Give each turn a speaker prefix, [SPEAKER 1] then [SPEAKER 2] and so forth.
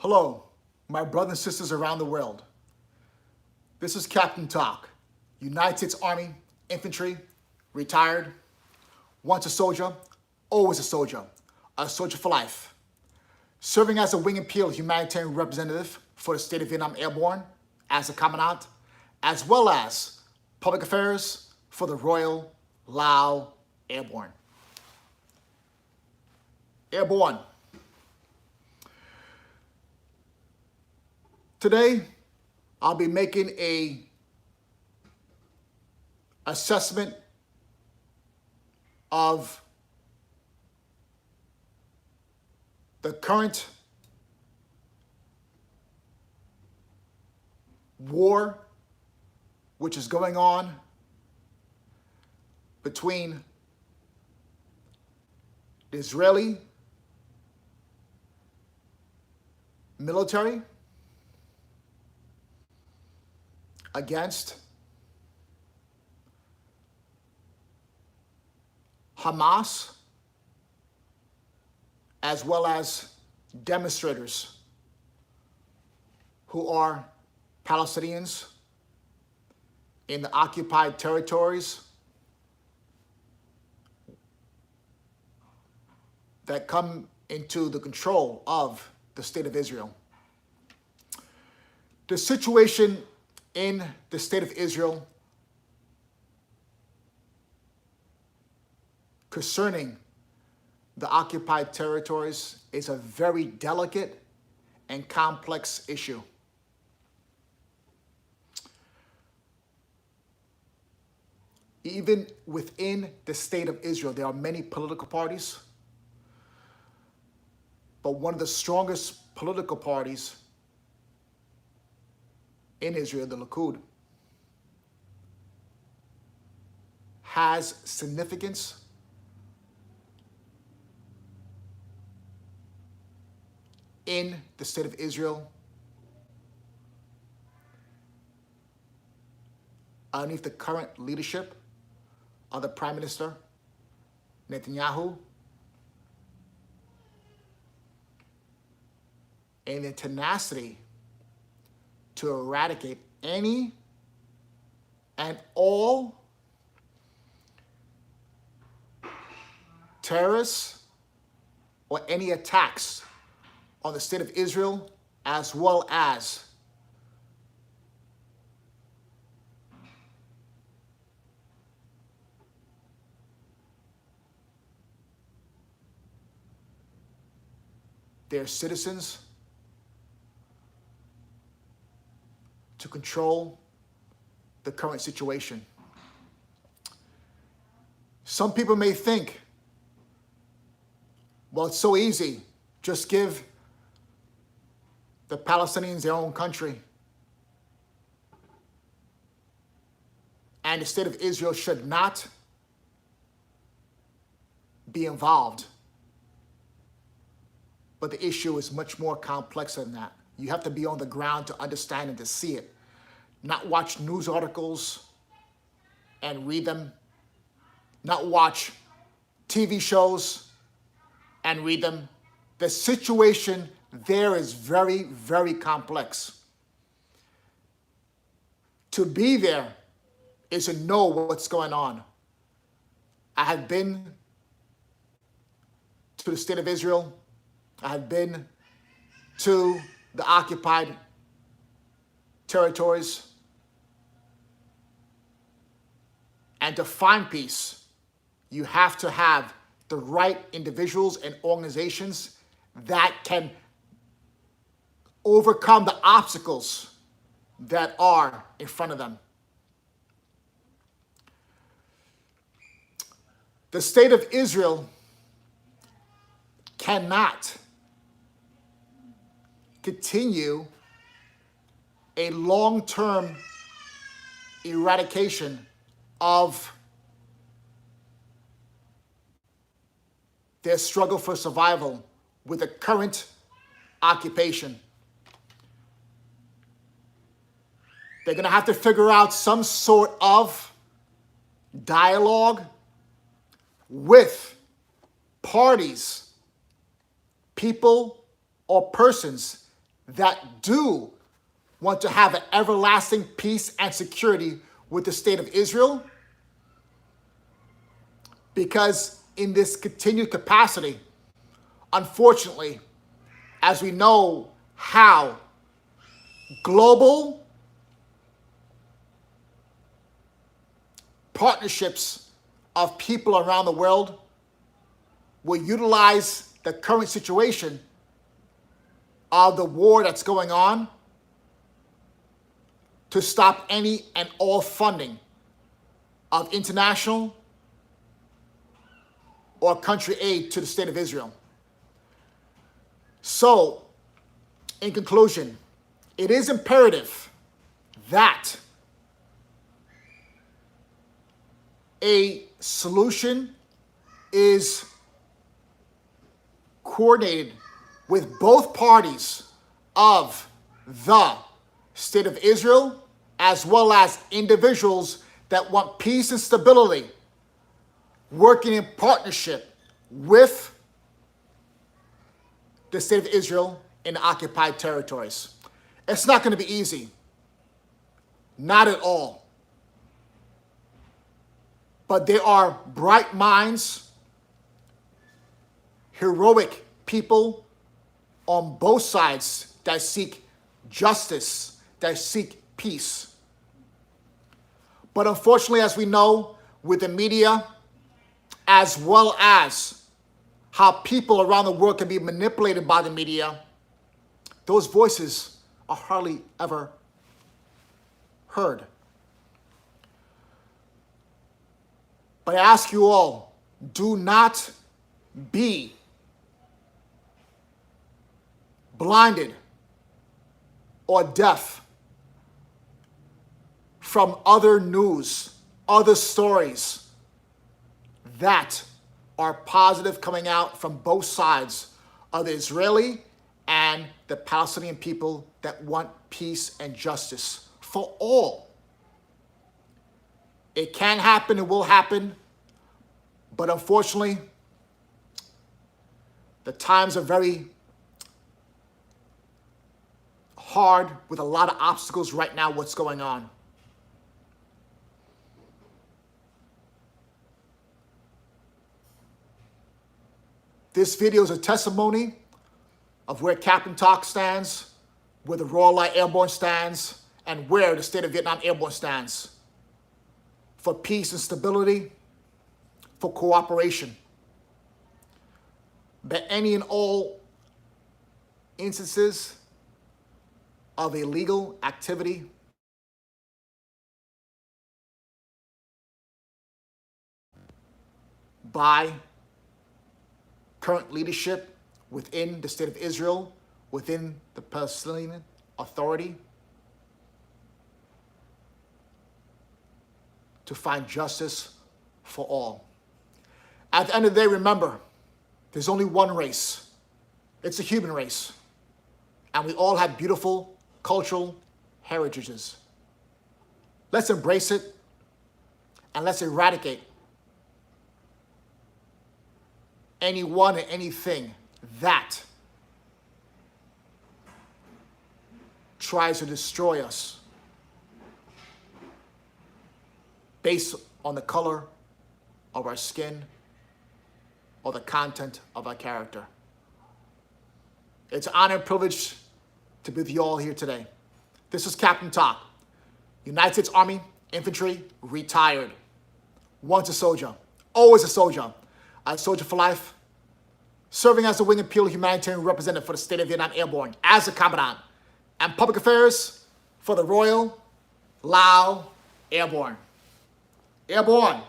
[SPEAKER 1] Hello, my brothers and sisters around the world. This is Captain Talk, United States Army Infantry, retired, once a soldier, always a soldier for life. Serving as a wing and peel humanitarian representative for the state of Vietnam Airborne as a commandant, as well as public affairs for the Royal Lao Airborne. Airborne. Today, I'll be making a assessment of the current war which is going on between the Israeli military against Hamas, as well as demonstrators who are Palestinians in the occupied territories that come into the control of the state of Israel. The situation in the state of Israel concerning the occupied territories is a very delicate and complex issue. Even within the state of Israel, there are many political parties, but one of the strongest political parties in Israel, the Likud, has significance in the state of Israel underneath the current leadership of the Prime Minister Netanyahu and the tenacity to eradicate any and all terrorists or any attacks on the state of Israel, as well as their citizens, to control the current situation. Some people may think, well, it's so easy, just give the Palestinians their own country, and the state of Israel should not be involved. But the issue is much more complex than that. You have to be on the ground to understand and to see it. Not watch news articles and read them. Not watch TV shows and read them. The situation there is very, very complex. To be there is to know what's going on. I have been to the state of Israel. I have been to the occupied territories. And to find peace, you have to have the right individuals and organizations that can overcome the obstacles that are in front of them. The state of Israel cannot continue a long-term eradication of their struggle for survival with the current occupation. They're going to have to figure out some sort of dialogue with parties, people or persons that do want to have an everlasting peace and security with the state of Israel, because in this continued capacity, unfortunately, as we know how global partnerships of people around the world will utilize the current situation of the war that's going on to stop any and all funding of international or country aid to the state of Israel. So, in conclusion, it is imperative that a solution is coordinated with both parties of the state of Israel, as well as individuals that want peace and stability, working in partnership with the state of Israel in the occupied territories. It's not going to be easy. Not at all. But there are bright minds, heroic people on both sides that seek justice, that seek peace. But unfortunately, as we know, with the media, as well as how people around the world can be manipulated by the media, those voices are hardly ever heard. But I ask you all, do not be blinded or deaf from other news, other stories that are positive coming out from both sides of the Israeli and the Palestinian people that want peace and justice for all. It can happen, it will happen, but unfortunately, the times are very hard with a lot of obstacles right now, what's going on. This video is a testimony of where Captain Talk stands, where the Royal Light Airborne stands, and where the State of Vietnam Airborne stands. For peace and stability, for cooperation. But any and all instances of illegal activity by current leadership within the state of Israel, within the Palestinian Authority, to find justice for all. At the end of the day, remember, there's only one race. It's the human race. And we all have beautiful cultural heritages. Let's embrace it and let's eradicate anyone and anything that tries to destroy us based on the color of our skin or the content of our character. It's an honor and privilege to be with you all here today. This is Captain Talk, United States Army Infantry, retired. Once a soldier, always a soldier. A soldier for life, serving as the Wing and Peel humanitarian representative for the State of Vietnam Airborne, as a commandant, and public affairs for the Royal Lao Airborne. Airborne.